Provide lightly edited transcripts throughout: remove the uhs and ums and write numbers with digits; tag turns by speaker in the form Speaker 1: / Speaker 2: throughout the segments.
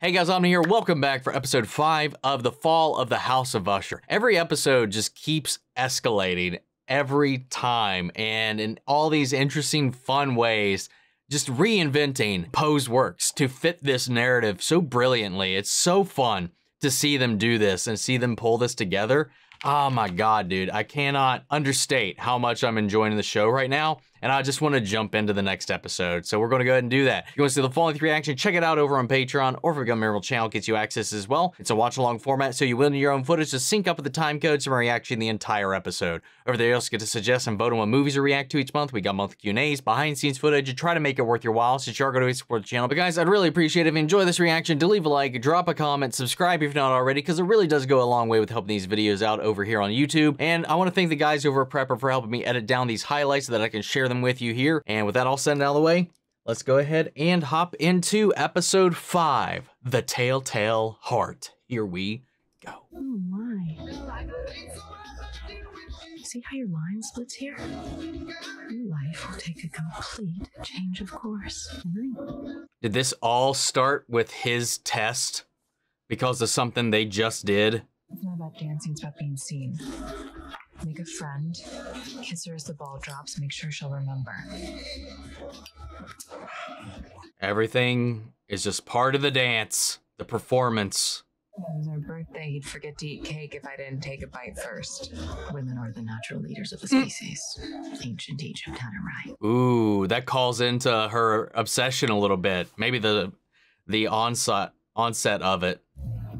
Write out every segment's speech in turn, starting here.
Speaker 1: Hey guys, I'm here. Welcome back for episode 5 of The Fall of the House of Usher. Every episode just keeps escalating every time, and in all these interesting, fun ways, just reinventing Poe's works to fit this narrative so brilliantly. It's so fun to see them do this and see them pull this together. Oh my God, dude. I cannot understate how much I'm enjoying the show right now, and I just want to jump into the next episode. So we're going to go ahead and do that. If you want to see the following reaction, check it out over on Patreon, or if you become a member of the channel, it gets you access as well. It's a watch-along format, so you will need your own footage to sync up with the time codes from reacting the entire episode. Over there, you also get to suggest and vote on what movies to react to each month. We got monthly Q&As, behind-the-scenes footage, and try to make it worth your while, since you are going to support the channel. But guys, I'd really appreciate it if you enjoy this reaction to leave a like, drop a comment, subscribe if you're not already, because it really does go a long way with helping these videos out over here on YouTube. And I want to thank the guys over at Prepper for helping me edit down these highlights so that I can share them with you here. And with that all said and out of the way, let's go ahead and hop into episode 5, The Telltale Heart. Here we go.
Speaker 2: Oh my. See how your line splits here? Your life will take a complete change of course.
Speaker 1: Did this all start with his test because of something they just did?
Speaker 2: It's not about dancing, it's about being seen. Make a friend, kiss her as the ball drops, make sure she'll remember.
Speaker 1: Everything is just part of the dance, the performance.
Speaker 2: If it was our birthday, he'd forget to eat cake if I didn't take a bite first. Women are the natural leaders of the species. Ancient Egypt had it right.
Speaker 1: Ooh, that calls into her obsession a little bit. Maybe the onset of it.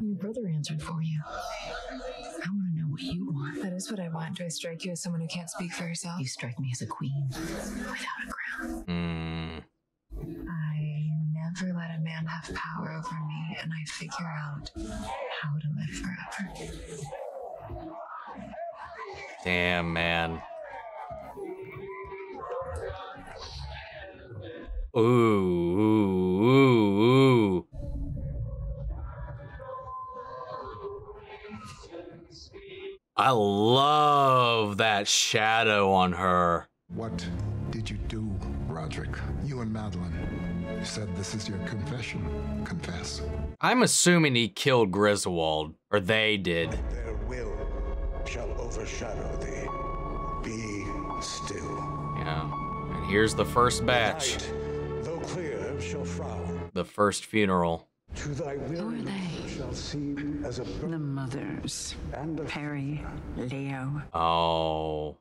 Speaker 2: Your brother answered for you. I want to know what you want. That is what I want. Do I strike you as someone who can't speak for herself? You strike me as a queen without a crown. I never let a man have power over me, and I figure out how to live forever.
Speaker 1: Damn, man. Ooh. I love that shadow on her.
Speaker 3: What did you do, Roderick? You and Madeline. You said this is your confession. Confess.
Speaker 1: I'm assuming he killed Griswold, or they did.
Speaker 4: Their will shall overshadow thee. Be still.
Speaker 1: Yeah. And here's the first batch.
Speaker 4: The night, though clear, shall frown.
Speaker 1: The first funeral.
Speaker 4: To thy will
Speaker 2: Who are they?
Speaker 4: shall seem as a
Speaker 5: The mothers.
Speaker 4: and a
Speaker 5: Perry, Leo.
Speaker 1: Oh.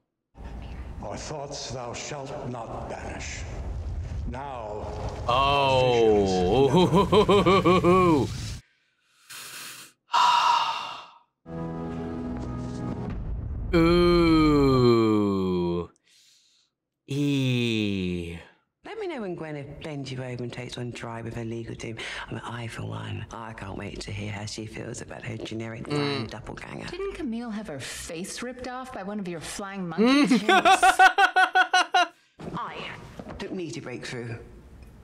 Speaker 4: our thoughts thou shalt not banish. Now
Speaker 1: Oh. Ooh.
Speaker 5: Let me know when Gwyneth blends you over and takes on dry with her legal team. I, for one, I can't wait to hear how she feels about her generic brand doppelganger.
Speaker 6: Didn't Camille have her face ripped off by one of your flying monkeys?
Speaker 5: I don't need to break through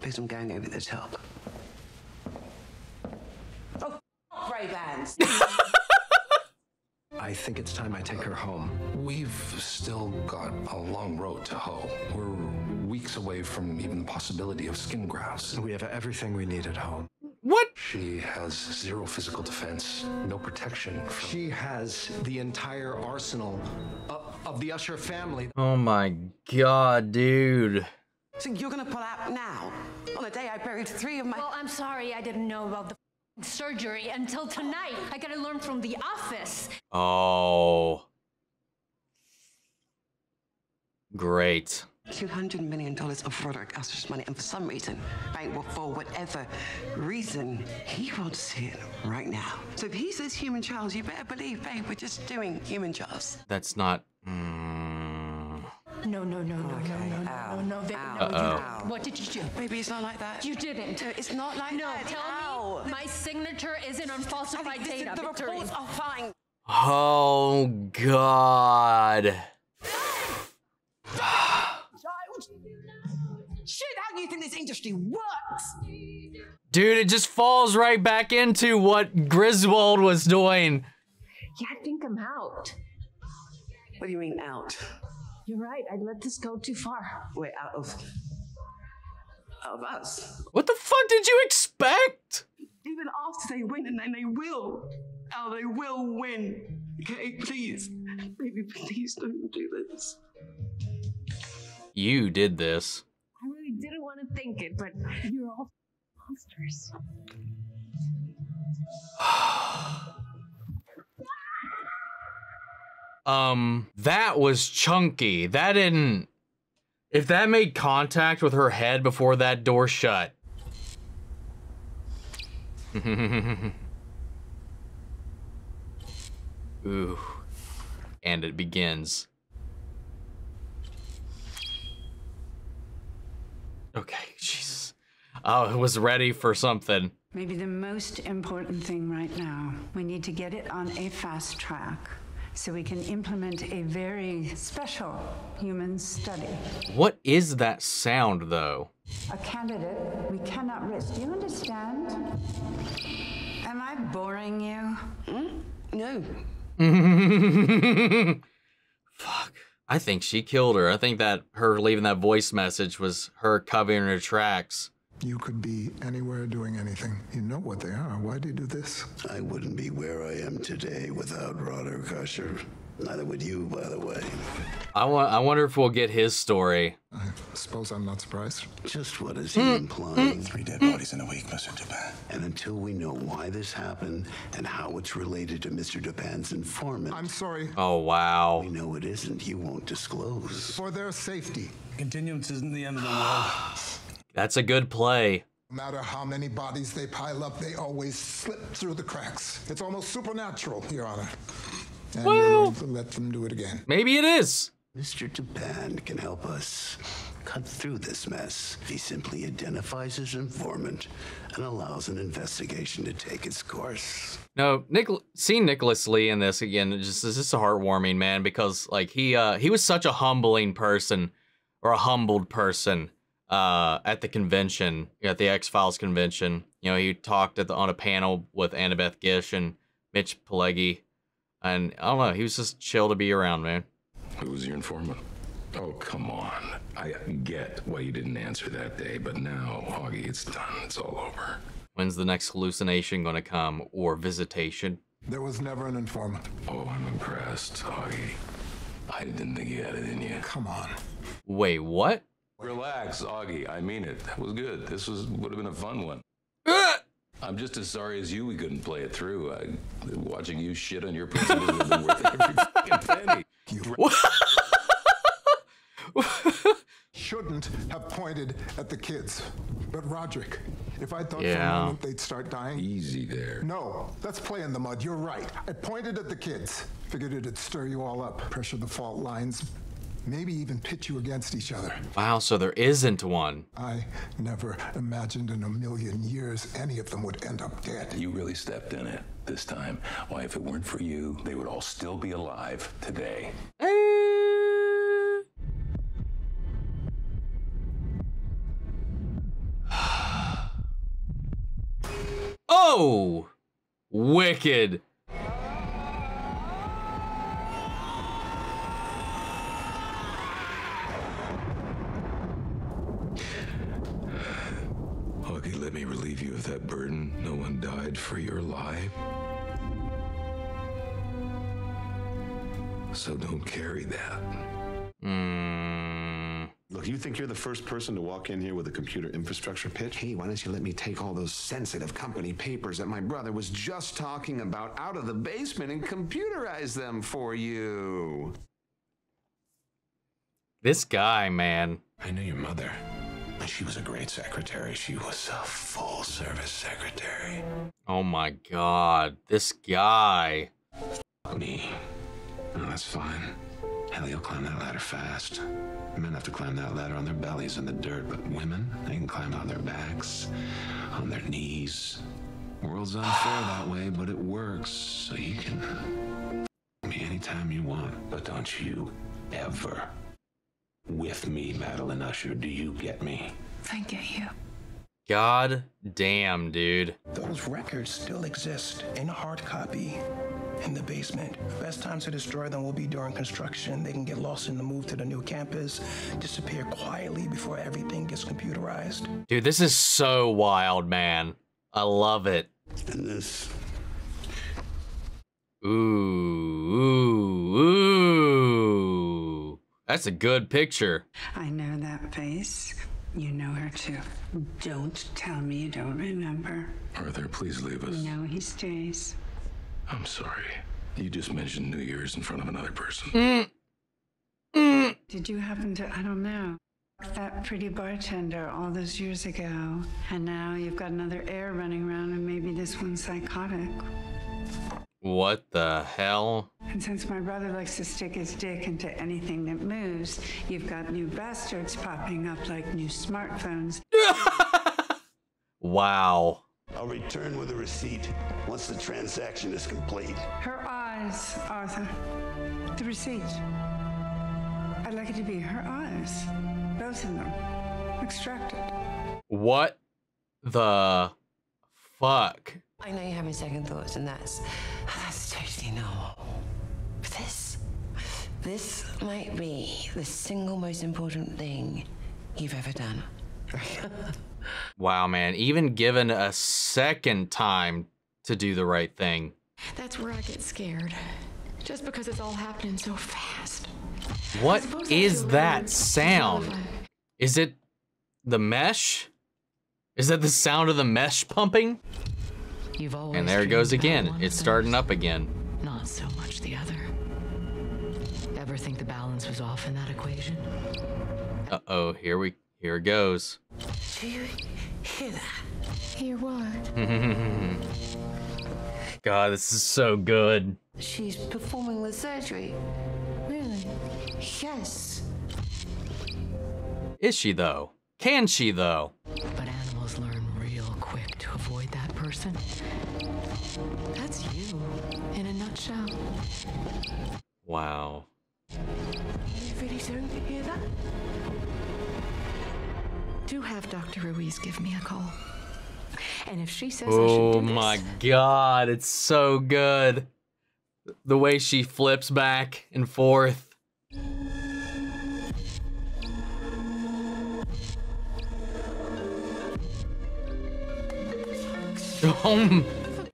Speaker 5: because I'm going over the top. Oh, Ray-Bans!
Speaker 7: I think it's time I take her home.
Speaker 8: We've still got a long road to hoe. We're weeks away from even the possibility of skin grafts.
Speaker 7: We have everything we need at home.
Speaker 1: What?
Speaker 8: She has zero physical defense, no protection from...
Speaker 7: She has the entire arsenal of the Usher family.
Speaker 1: Oh my God, dude.
Speaker 5: So you're gonna pull out now? On the day I buried 3 of my...
Speaker 6: Well, I'm sorry I didn't know about the surgery until tonight. I gotta learn from the office.
Speaker 1: Oh. Great.
Speaker 5: $200 million of Roderick Usher's money, and for some reason, for whatever reason, he wants it right now. So if he says human trials, you better believe, babe, we're just doing human trials.
Speaker 1: That's not...
Speaker 6: No, Vivian, no. What did you do?
Speaker 5: Baby, it's not like that.
Speaker 6: You didn't.
Speaker 5: No, it's not like that.
Speaker 6: Tell me my signature isn't on falsified data.
Speaker 5: The reports are fine.
Speaker 1: Oh, God.
Speaker 5: Shit, how do you think this industry works?
Speaker 1: Dude, it just falls right back into what Griswold was doing.
Speaker 2: Yeah, I think I'm out.
Speaker 5: What do you mean out?
Speaker 2: You're right, I let this go too far.
Speaker 5: We're out of us.
Speaker 1: What the fuck did you expect?
Speaker 5: Even after they win, and then they will. Oh, they will win. Okay, please. Baby, please don't do this.
Speaker 1: You did this.
Speaker 6: I really didn't want to think it, but you're all monsters.
Speaker 1: That was chunky. That didn't... If that made contact with her head before that door shut. Ooh. And it begins. Okay, Jesus. I was ready for something.
Speaker 9: Maybe the most important thing right now, we need to get it on a fast track so we can implement a very special human study.
Speaker 1: What is that sound, though?
Speaker 9: A candidate we cannot risk. Do you understand? Am I boring you?
Speaker 5: No.
Speaker 1: Fuck. I think she killed her. I think that her leaving that voice message was her covering her tracks.
Speaker 3: You could be anywhere doing anything. You know what they are. Why do you do this?
Speaker 10: I wouldn't be where I am today without Roderick Usher. Neither would you, by the way.
Speaker 1: I wonder if we'll get his story.
Speaker 3: I suppose I'm not surprised.
Speaker 10: Just what is he implying?
Speaker 11: 3 dead bodies in a week, Mr. Dupin.
Speaker 10: And until we know why this happened and how it's related to Mr. Dupin's informant...
Speaker 3: I'm sorry.
Speaker 1: Oh, wow.
Speaker 10: We know it isn't. You won't disclose.
Speaker 3: For their safety.
Speaker 11: Continuance isn't the end of the world.
Speaker 1: That's a good play.
Speaker 3: No matter how many bodies they pile up, they always slip through the cracks. It's almost supernatural, Your Honor. And we're going to let them do it again.
Speaker 1: Maybe it is.
Speaker 10: Mr. Dupin can help us cut through this mess. He simply identifies his informant and allows an investigation to take its course.
Speaker 1: No, seeing Nicholas Lee in this again, is just a heartwarming, man, because like he was such a humbling person, or a humbled person, at the convention, at the X-Files convention. You know, he talked on a panel with Annabeth Gish and Mitch Pileggi. And I don't know, he was just chill to be around, man.
Speaker 8: Who was your informant? Oh, come on. I get why you didn't answer that day, but now, Augie, it's done. It's all over.
Speaker 1: When's the next hallucination gonna come, or visitation?
Speaker 3: There was never an informant.
Speaker 8: Oh, I'm impressed, Augie. I didn't think you had it in you.
Speaker 3: Come on.
Speaker 1: Wait, what?
Speaker 8: Relax, Augie. I mean it. That was good. This would have been a fun one. I'm just as sorry as you we couldn't play it through. Watching you shit on your principles would have been worth every fucking penny.
Speaker 3: Shouldn't have pointed at the kids. But Roderick, if I thought for
Speaker 1: Yeah.
Speaker 3: a moment they'd start dying...
Speaker 8: Easy there.
Speaker 3: No, that's play in the mud. You're right. I pointed at the kids. Figured it'd stir you all up, pressure the fault lines, maybe even pit you against each other.
Speaker 1: Wow, so there isn't one.
Speaker 3: I never imagined in a million years any of them would end up dead.
Speaker 8: You really stepped in it this time. Why, if it weren't for you, they would all still be alive today.
Speaker 1: Oh! Wicked.
Speaker 8: Augie, let me relieve you of that burden. No one died for your lie. So don't carry that.
Speaker 12: Look, you think you're the first person to walk in here with a computer infrastructure pitch? Hey, why don't you let me take all those sensitive company papers that my brother was just talking about out of the basement and computerize them for you?
Speaker 1: This guy, man.
Speaker 12: I knew your mother. She was a great secretary. She was a full-service secretary.
Speaker 1: Oh my God, this guy.
Speaker 12: Me. Oh, that's fine. Hell, you'll climb that ladder fast. Men have to climb that ladder on their bellies in the dirt, but women, they can climb on their backs, on their knees. World's unfair that way, but it works, so you can me anytime you want. But don't you ever with me, Madeline Usher. Do you get me?
Speaker 2: I get you.
Speaker 1: God damn, dude.
Speaker 11: Those records still exist in hard copy in the basement. The best time to destroy them will be during construction. They can get lost in the move to the new campus, disappear quietly before everything gets computerized.
Speaker 1: Dude, this is so wild, man. I love it.
Speaker 10: And this.
Speaker 1: Ooh. That's a good picture.
Speaker 9: I know that face. You know her too. Don't tell me you don't remember.
Speaker 8: Arthur, please leave us.
Speaker 9: No, he stays.
Speaker 8: I'm sorry. You just mentioned New Year's in front of another person.
Speaker 9: Did you happen to, I don't know, that pretty bartender all those years ago, and now you've got another heir running around and maybe this one's psychotic.
Speaker 1: What the hell?
Speaker 9: And since my brother likes to stick his dick into anything that moves, you've got new bastards popping up like new smartphones.
Speaker 1: Wow.
Speaker 10: I'll return with a receipt once the transaction is complete.
Speaker 9: Her eyes, Arthur. The receipt. I'd like it to be her eyes. Both of them. Extracted.
Speaker 1: What the fuck?
Speaker 5: I know you're having second thoughts, and that's totally normal. But this might be the single most important thing you've ever done.
Speaker 1: Wow, man. Even given a second time to do the right thing.
Speaker 2: That's where I get scared. Just because it's all happening so fast.
Speaker 1: What is that sound? Is it the mesh? Is that the sound of the mesh pumping?
Speaker 2: You've always
Speaker 1: And there it goes again. It's starting up again.
Speaker 2: Not so much the other. Ever think the balance was off in that equation?
Speaker 1: Uh-oh, here it goes.
Speaker 5: Do you hear that?
Speaker 2: Hear what?
Speaker 1: God, this is so good.
Speaker 5: She's performing the surgery.
Speaker 2: Really?
Speaker 5: Yes.
Speaker 1: Is she though? Can she though?
Speaker 2: But animals learn real quick to avoid that person. That's you, in a nutshell.
Speaker 1: Wow.
Speaker 5: You really don't hear that?
Speaker 2: Do have Dr. Ruiz give me a call. And if she says I should
Speaker 1: Oh
Speaker 2: do this,
Speaker 1: my God, it's so good. The way she flips back and forth.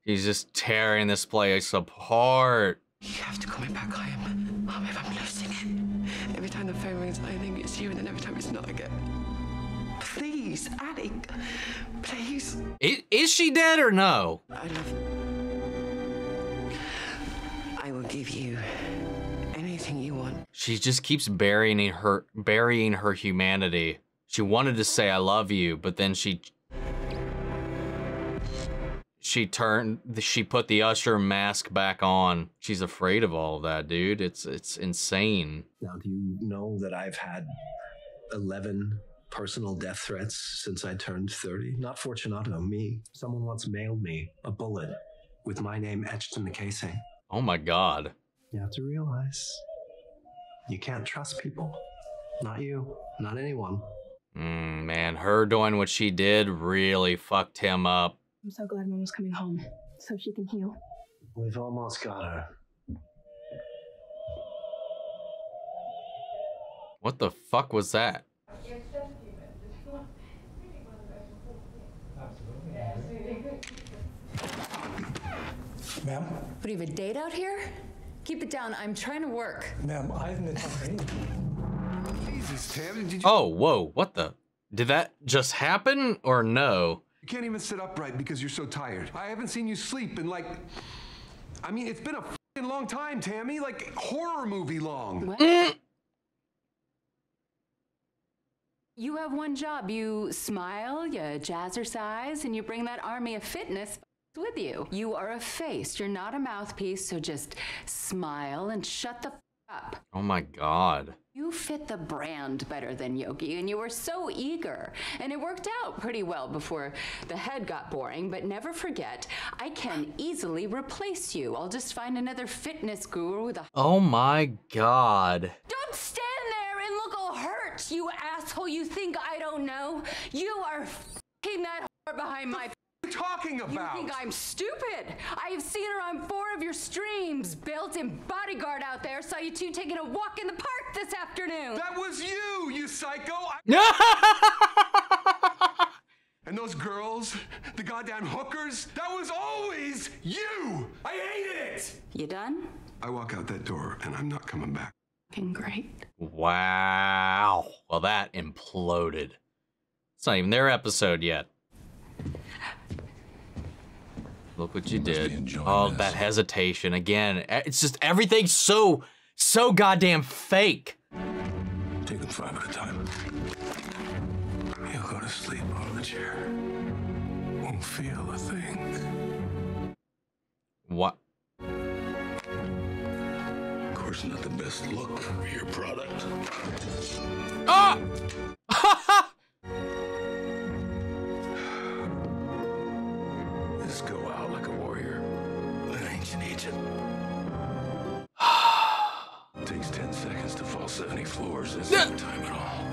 Speaker 1: He's just tearing this place apart.
Speaker 5: You have to call me back. I'm losing it. Every time the phone rings, I think it's you, and then every time it's not, I get. Please, Addie, please.
Speaker 1: Is she dead or no?
Speaker 5: I will give you anything you want.
Speaker 1: She just keeps burying her humanity. She wanted to say I love you, but then she put the Usher mask back on. She's afraid of all of that, dude. It's insane.
Speaker 7: Now, do you know that I've had 11 personal death threats since I turned 30? Not Fortunato, me. Someone once mailed me a bullet with my name etched in the casing.
Speaker 1: Oh my God.
Speaker 7: You have to realize you can't trust people. Not you, not anyone.
Speaker 1: Man, her doing what she did really fucked him up.
Speaker 13: I'm so glad Mama's coming home so she can heal.
Speaker 7: We've almost got her.
Speaker 1: What the fuck was that?
Speaker 14: Ma'am?
Speaker 15: What, do you have a date out here? Keep it down, I'm trying to work.
Speaker 14: Ma'am, I haven't been talking.
Speaker 16: Jesus, Tam, did you?
Speaker 1: Oh, whoa, what the? Did that just happen or no?
Speaker 16: You can't even sit upright because you're so tired. I haven't seen you sleep in like, I mean, it's been a f***ing long time, Tammy, like horror movie long.
Speaker 15: What? You have one job. You smile, you jazzercise, and you bring that army of fitness with you. You are a face. You're not a mouthpiece, so just smile and shut the f up.
Speaker 1: Oh my God.
Speaker 15: You fit the brand better than Yogi, and you were so eager. And it worked out pretty well before the head got boring, but never forget, I can easily replace you. I'll just find another fitness guru with a...
Speaker 1: Oh my God.
Speaker 15: Don't stand there and look all hurt, you asshole. You think I don't know? You are f***ing that whore behind my...
Speaker 16: Talking about?
Speaker 15: You think I'm stupid? I have seen her on 4 of your streams. Built-in bodyguard out there. Saw you two taking a walk in the park this afternoon.
Speaker 16: That was you, you psycho. And those girls, the goddamn hookers, that was always you! I hated it!
Speaker 15: You done?
Speaker 16: I walk out that door and I'm not coming back.
Speaker 15: Great.
Speaker 1: Wow. Well, that imploded. It's not even their episode yet. Look what you did. Oh, that hesitation again. It's just everything's so goddamn fake.
Speaker 12: Take them 5 at a time. You'll go to sleep on the chair. Won't feel a thing.
Speaker 1: What?
Speaker 12: Of course, not the best look for your product.
Speaker 1: Ah!
Speaker 12: Just go out like a warrior. An ancient Egypt. Takes 10 seconds to fall 70 floors. It's no time at all.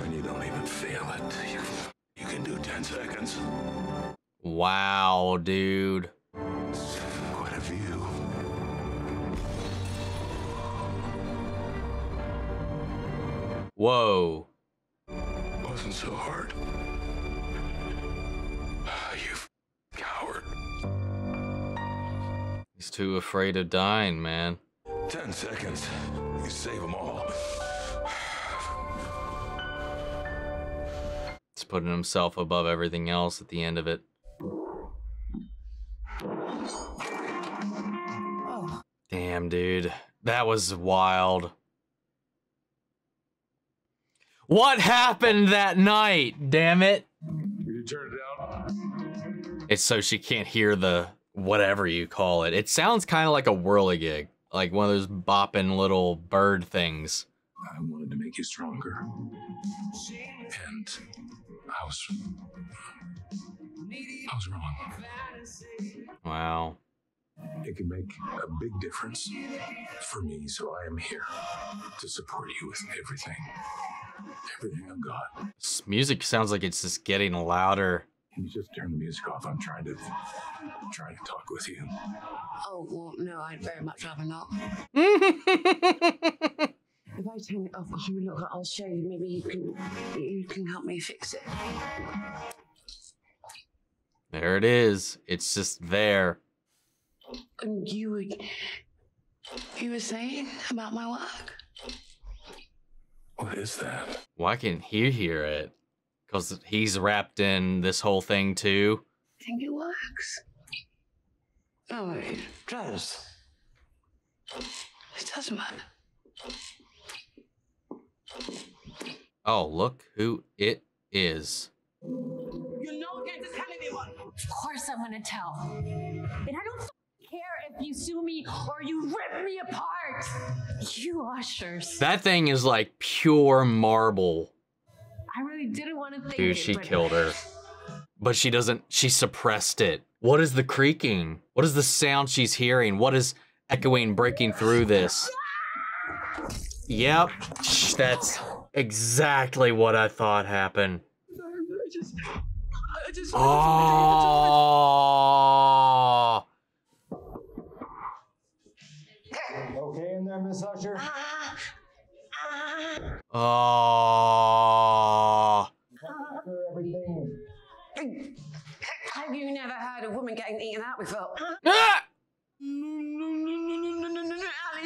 Speaker 12: And you don't even feel it. You can do 10 seconds.
Speaker 1: Wow, dude.
Speaker 12: Quite a view.
Speaker 1: Whoa.
Speaker 12: Wasn't so hard. You coward.
Speaker 1: He's too afraid of dying, man.
Speaker 12: 10 seconds. You save them all.
Speaker 1: He's putting himself above everything else at the end of it. Damn, dude. That was wild. What happened that night? Damn it.
Speaker 12: You turn it down?
Speaker 1: It's so she can't hear the whatever you call it. It sounds kind of like a whirligig. Like one of those bopping little bird things.
Speaker 12: I wanted to make you stronger. And I was wrong.
Speaker 1: Wow.
Speaker 12: It can make a big difference for me, so I am here to support you with everything. Everything I've got.
Speaker 1: This music sounds like it's just getting louder.
Speaker 12: Can you just turn the music off? I'm trying to talk with you.
Speaker 5: Oh, well, no, I'd very much rather not. If I turn it off, look, I'll show you. Maybe you can help me fix it.
Speaker 1: There it is. It's just there.
Speaker 5: And you were saying about my work?
Speaker 12: What is that?
Speaker 1: Why can't he hear it? Because he's wrapped in this whole thing too.
Speaker 5: I think it works. Oh, it does. It does work.
Speaker 1: Oh, look who it is.
Speaker 6: You're not going to tell anyone. Of course I'm going to tell. And I don't care if you sue me or you rip me apart. You ushers.
Speaker 1: That thing is like pure marble.
Speaker 6: I really didn't want to think
Speaker 1: Dude,
Speaker 6: it,
Speaker 1: she
Speaker 6: but
Speaker 1: killed her. But she doesn't, she suppressed it. What is the creaking? What is the sound she's hearing? What is echoing, breaking through this? Yep, that's exactly what I thought happened.
Speaker 5: I just
Speaker 1: Oh.
Speaker 14: Okay in there, Miss Usher?
Speaker 1: Oh.
Speaker 14: Everything.
Speaker 5: Have you never heard a woman getting eaten out before?
Speaker 1: Ah!
Speaker 5: No, Ali. I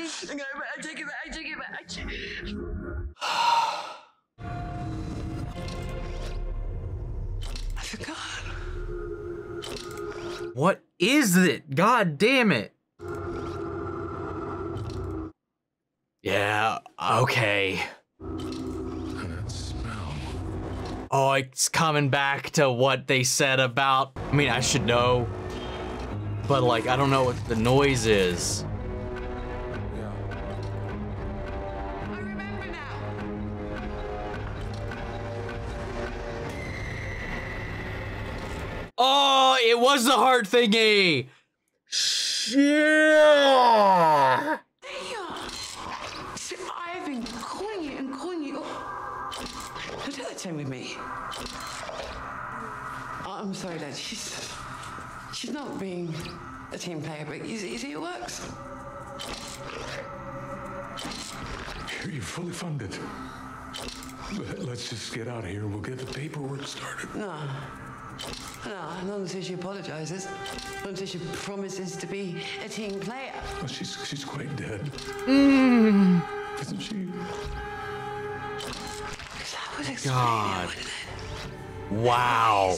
Speaker 5: take it back. I forgot.
Speaker 1: What is it? God damn it. Yeah, okay.
Speaker 12: That smell.
Speaker 1: Oh, it's coming back to what they said about, I mean, I should know, but like, I don't know what the noise is.
Speaker 5: I remember now.
Speaker 1: Oh, it was the heart thingy. Yeah.
Speaker 5: See, I've been calling you and calling you. Don't do that to with me. I'm sorry, Dad. She's not being a team player, but you see it works.
Speaker 12: You're fully funded.
Speaker 4: Let's just get out of here and we'll get the paperwork started.
Speaker 5: No. No, not until she apologizes. Not until she promises to be a team player.
Speaker 4: Well, she's quite dead. Isn't she?
Speaker 5: That would explain
Speaker 1: God.
Speaker 5: it, wouldn't it?
Speaker 1: Wow.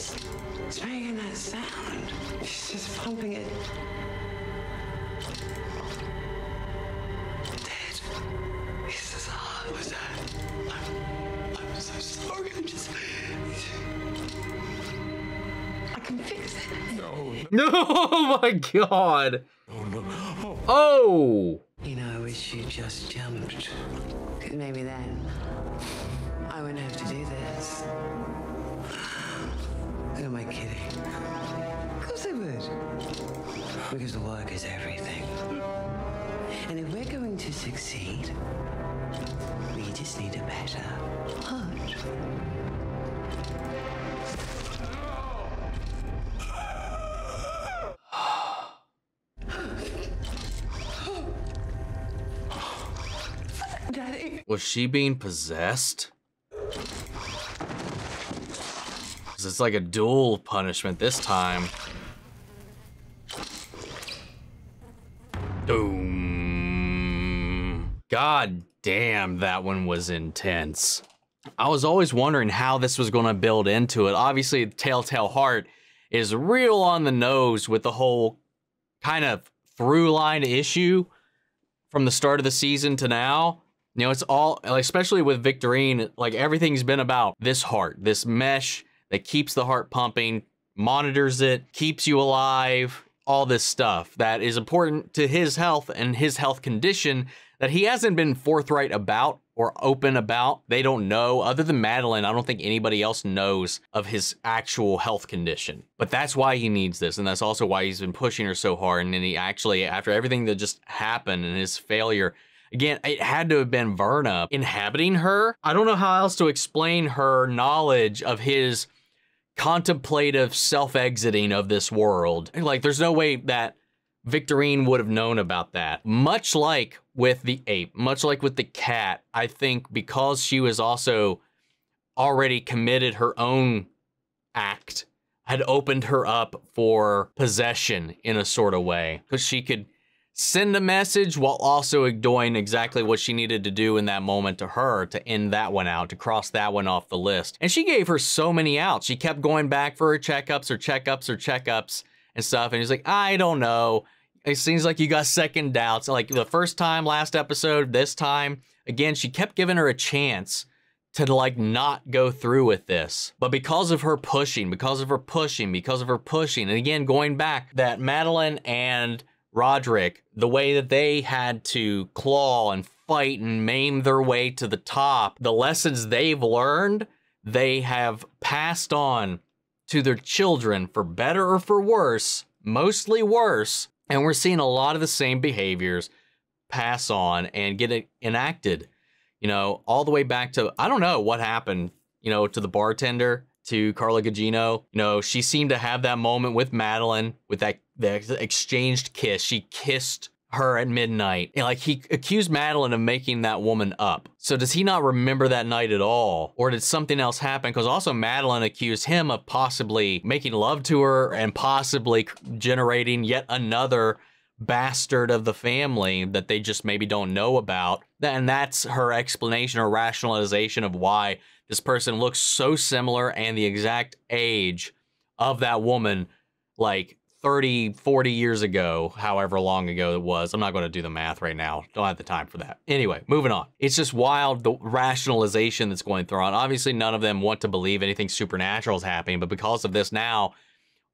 Speaker 5: It's making that sound. She's just pumping it. Dead. It's as hard as that. I'm so sorry. I'm just... I can fix it.
Speaker 1: No. Oh my God.
Speaker 4: Oh no.
Speaker 1: Oh.
Speaker 5: You know, I wish you just jumped. 'Cause maybe then I wouldn't have to do this. Who am I kidding? Of course I would. Because the work is everything. And if we're going to succeed, we just need a better heart. Daddy.
Speaker 1: Was she being possessed? 'Cause it's like a dual punishment this time. Doom. God damn, that one was intense. I was always wondering how this was going to build into it. Obviously, Telltale Heart is real on the nose with the whole kind of through line issue from the start of the season to now. You know, it's all, especially with Victorine, like everything's been about this heart, this mesh that keeps the heart pumping, monitors it, keeps you alive, all this stuff that is important to his health and his health condition that he hasn't been forthright about or open about. They don't know. Other than Madeline, I don't think anybody else knows of his actual health condition. But that's why he needs this, and that's also why he's been pushing her so hard. And then he actually, after everything that just happened and his failure, again, it had to have been Verna inhabiting her. I don't know how else to explain her knowledge of his contemplative self-exiting of this world. Like, there's no way that Victorine would have known about that. Much like with the ape, much like with the cat, I think because she was also already committed her own act, had opened her up for possession in a sort of way. Because she could send a message while also doing exactly what she needed to do in that moment to her to end that one out, to cross that one off the list. And she gave her so many outs. She kept going back for her checkups and stuff. And he's like, I don't know. It seems like you got second doubts. Like the first time, last episode, this time, again, she kept giving her a chance to like not go through with this. But because of her pushing, and again, going back, that Madeline and Roderick, the way that they had to claw and fight and maim their way to the top, the lessons they've learned, they have passed on to their children for better or for worse, mostly worse. And we're seeing a lot of the same behaviors pass on and get enacted, you know, all the way back to, I don't know what happened, you know, to the bartender, to Carla Gugino. You know, she seemed to have that moment with Madeline, with that exchanged kiss. She kissed her at midnight. And like, he accused Madeline of making that woman up. So does he not remember that night at all? Or did something else happen? Because also Madeline accused him of possibly making love to her and possibly generating yet another bastard of the family that they just maybe don't know about. And that's her explanation or rationalization of why this person looks so similar and the exact age of that woman, like 30, 40 years ago, however long ago it was. I'm not going to do the math right now. Don't have the time for that. Anyway, moving on. It's just wild, the rationalization that's going through on. Obviously, none of them want to believe anything supernatural is happening, but because of this now,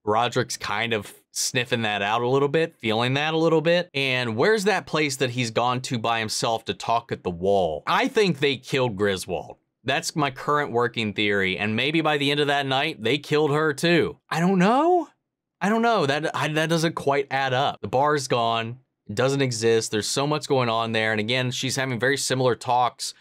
Speaker 1: Roderick's kind of sniffing that out a little bit, feeling that a little bit. And where's that place that he's gone to by himself to talk at the wall? I think they killed Griswold. That's my current working theory. And maybe by the end of that night, they killed her too. I don't know. That doesn't quite add up. The bar's gone. It doesn't exist. There's so much going on there. And again, she's having very similar talks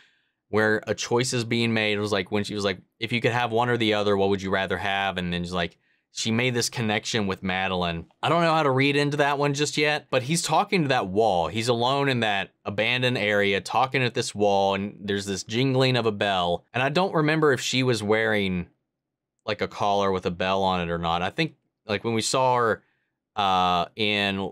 Speaker 1: where a choice is being made. It was like when she was like, if you could have one or the other, what would you rather have? And then she's like, she made this connection with Madeline. I don't know how to read into that one just yet, but he's talking to that wall. He's alone in that abandoned area talking at this wall, and there's this jingling of a bell. And I don't remember if she was wearing like a collar with a bell on it or not. I think like when we saw her in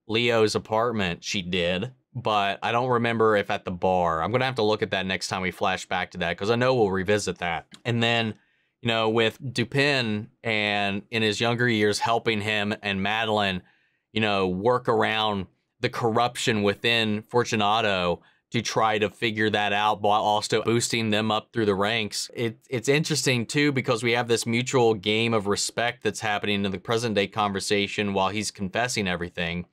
Speaker 1: Leo's apartment, she did, but I don't remember if at the bar. I'm gonna have to look at that next time we flash back to that, because I know we'll revisit that. And then, you know, with Dupin and in his younger years helping him and Madeline, you know, work around the corruption within Fortunato to try to figure that out while also boosting them up through the ranks. It's interesting too, because we have this mutual game of respect that's happening in the present day conversation while he's confessing everything,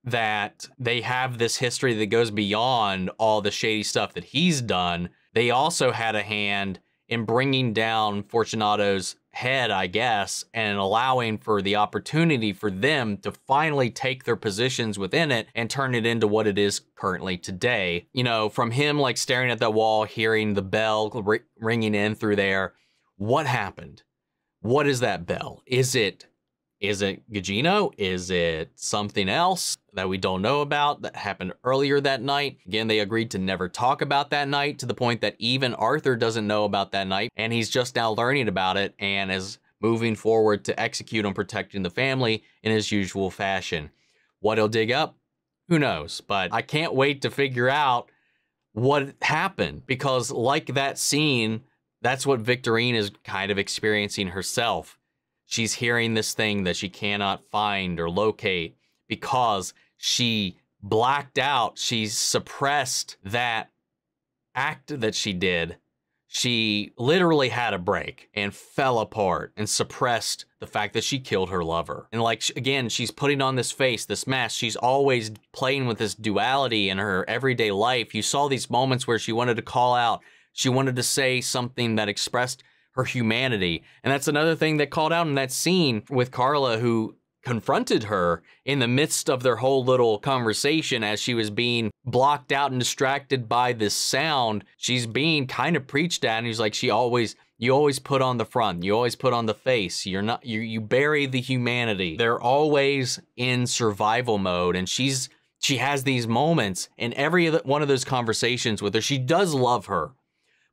Speaker 1: that they have this history that goes beyond all the shady stuff that he's done. They also had a hand in bringing down Fortunato's head, I guess, and allowing for the opportunity for them to finally take their positions within it and turn it into what it is currently today. You know, from him like staring at that wall, hearing the bell ringing in through there. What happened? What is that bell? Is it Gugino? Is it something else that we don't know about that happened earlier that night? Again, they agreed to never talk about that night, to the point that even Arthur doesn't know about that night, and he's just now learning about it and is moving forward to execute on protecting the family in his usual fashion. What he'll dig up, who knows? But I can't wait to figure out what happened, because like that scene, that's what Victorine is kind of experiencing herself. She's hearing this thing that she cannot find or locate because she blacked out. She suppressed that act that she did. She literally had a break and fell apart and suppressed the fact that she killed her lover. And like, again, she's putting on this face, this mask. She's always playing with this duality in her everyday life. You saw these moments where she wanted to call out. She wanted to say something that expressed her humanity. And that's another thing that called out in that scene with Carla, who confronted her in the midst of their whole little conversation as she was being blocked out and distracted by this sound. She's being kind of preached at, and he's like, you always put on the front, you always put on the face, you bury the humanity. They're always in survival mode, and she has these moments in every one of those conversations with her. She does love her,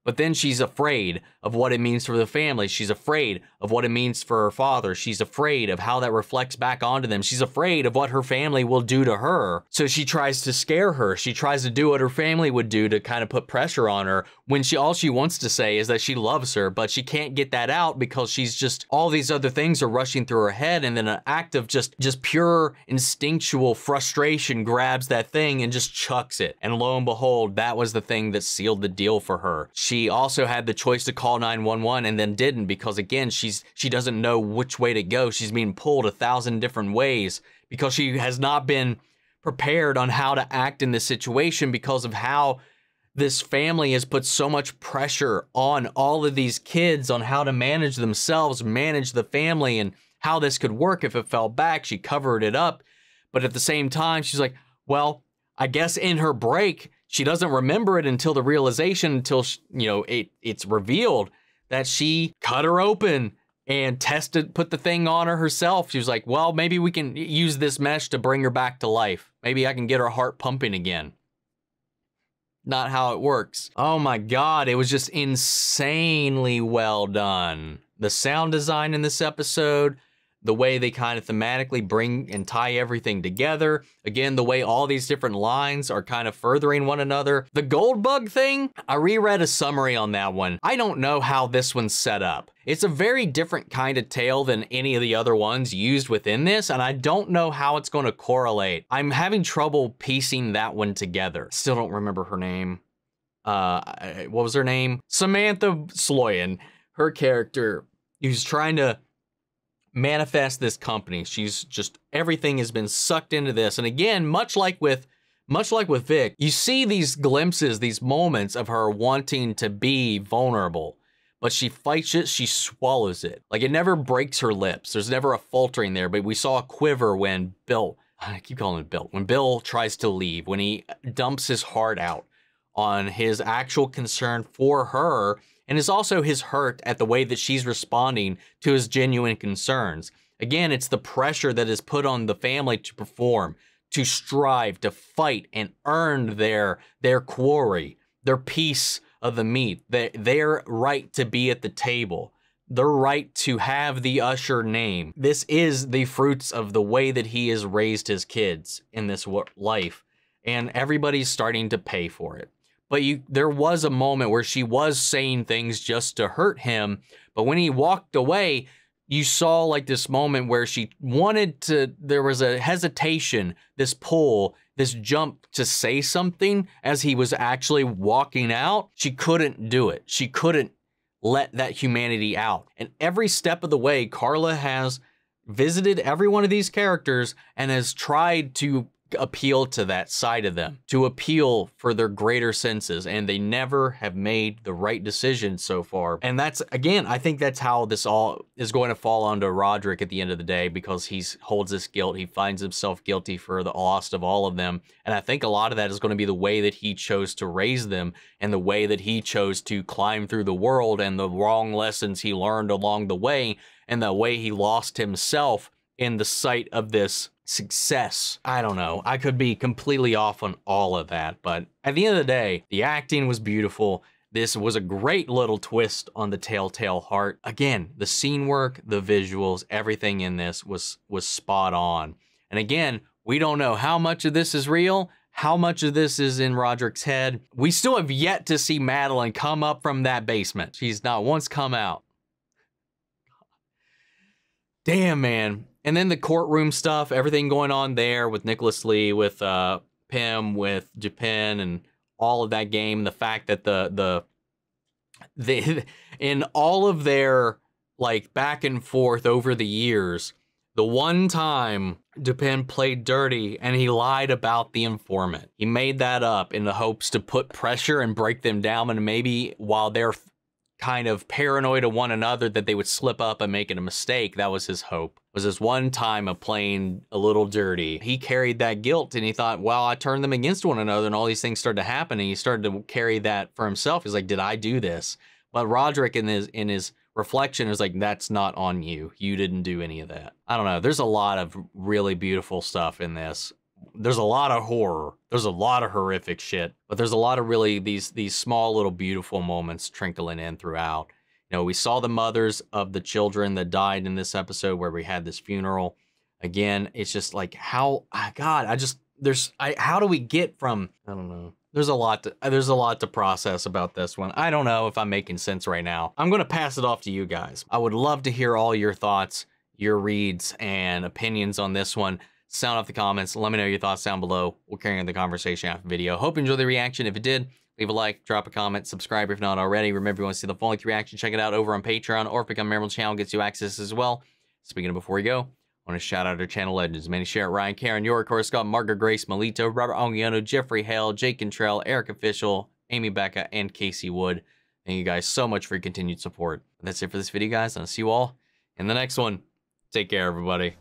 Speaker 1: but then she's afraid of what it means for the family. She's afraid of what it means for her father. She's afraid of how that reflects back onto them. She's afraid of what her family will do to her. So she tries to scare her. She tries to do what her family would do to kind of put pressure on her, when all she wants to say is that she loves her, but she can't get that out because she's just, all these other things are rushing through her head, and then an act of just pure instinctual frustration grabs that thing and just chucks it. And lo and behold, that was the thing that sealed the deal for her. She also had the choice to call 911 and then didn't, because again, she doesn't know which way to go. She's being pulled 1,000 different ways because she has not been prepared on how to act in this situation, because of how this family has put so much pressure on all of these kids on how to manage themselves, manage the family, and how this could work if it fell back. She covered it up, but at the same time, she's like, well, I guess in her break, she doesn't remember it until the realization, until it's revealed that she cut her open and put the thing on her herself. She was like, well, maybe we can use this mesh to bring her back to life. Maybe I can get her heart pumping again. Not how it works. Oh my God, it was just insanely well done. The sound design in this episode, the way they kind of thematically bring and tie everything together. Again, the way all these different lines are kind of furthering one another. The Goldbug thing, I reread a summary on that one. I don't know how this one's set up. It's a very different kind of tale than any of the other ones used within this, and I don't know how it's going to correlate. I'm having trouble piecing that one together. Still don't remember her name. What was her name? Samantha Sloyan. Her character, who's trying to manifest this company. She's just, everything has been sucked into this. And again, much like with Vic, you see these glimpses, these moments of her wanting to be vulnerable, but she fights it, she swallows it. Like, it never breaks her lips. There's never a faltering there, but we saw a quiver when I keep calling him Bill, when Bill tries to leave, when he dumps his heart out on his actual concern for her, And it's also his hurt at the way that she's responding to his genuine concerns. Again, it's the pressure that is put on the family to perform, to strive, to fight, and earn their quarry, their piece of the meat, their right to be at the table, their right to have the Usher name. This is the fruits of the way that he has raised his kids in this life, and everybody's starting to pay for it. But there was a moment where she was saying things just to hurt him, but when he walked away, you saw like this moment where she wanted to, there was a hesitation, this pull, this jump to say something as he was actually walking out. She couldn't do it. She couldn't let that humanity out. And every step of the way, Carla has visited every one of these characters and has tried to appeal to that side of them, to appeal for their greater senses, and they never have made the right decision so far. And that's, again, I think that's how this all is going to fall onto Roderick at the end of the day, because he holds this guilt. He finds himself guilty for the loss of all of them. And I think a lot of that is going to be the way that he chose to raise them and the way that he chose to climb through the world and the wrong lessons he learned along the way and the way he lost himself in the sight of this success. I don't know. I could be completely off on all of that, but at the end of the day, the acting was beautiful. This was a great little twist on the Telltale Heart. Again, the scene work, the visuals, everything in this was spot on. And again, we don't know how much of this is real, how much of this is in Roderick's head. We still have yet to see Madeline come up from that basement. She's not once come out. Damn, man. And then the courtroom stuff, everything going on there with Nicholas Lee, with Pym, with Japan, and all of that game. The fact that the in all of their like back and forth over the years, the one time Dupin played dirty and he lied about the informant. He made that up in the hopes to put pressure and break them down, and maybe while they're kind of paranoid of one another that they would slip up and make it a mistake. That was his hope. It was his one time of playing a little dirty. He carried that guilt and he thought, well, I turned them against one another and all these things started to happen, and he started to carry that for himself. He's like, did I do this? But Roderick in his reflection is like, that's not on you. You didn't do any of that. I don't know. There's a lot of really beautiful stuff in this. There's a lot of horror. There's a lot of horrific shit, but there's a lot of really these small little beautiful moments trickling in throughout. You know, we saw the mothers of the children that died in this episode where we had this funeral. Again, it's just like how how do we get from, I don't know. There's a lot to process about this one. I don't know if I'm making sense right now. I'm going to pass it off to you guys. I would love to hear all your thoughts, your reads, and opinions on this one. Sound off the comments. Let me know your thoughts down below. We'll carry on the conversation after the video. Hope you enjoyed the reaction. If it did, leave a like, drop a comment, subscribe if not already. Remember, if you want to see the full length reaction, check it out over on Patreon, or if you become a member of the channel, gets you access as well. Speaking of before we go, I want to shout out our channel legends. Manny Sherritt, Ryan, Karen, York, Corey Scott, Margaret Grace, Melito, Robert Ongiano, Jeffrey Hale, Jake Cantrell, Eric Official, Amy Becca, and Casey Wood. Thank you guys so much for your continued support. That's it for this video, guys. I'll see you all in the next one. Take care, everybody.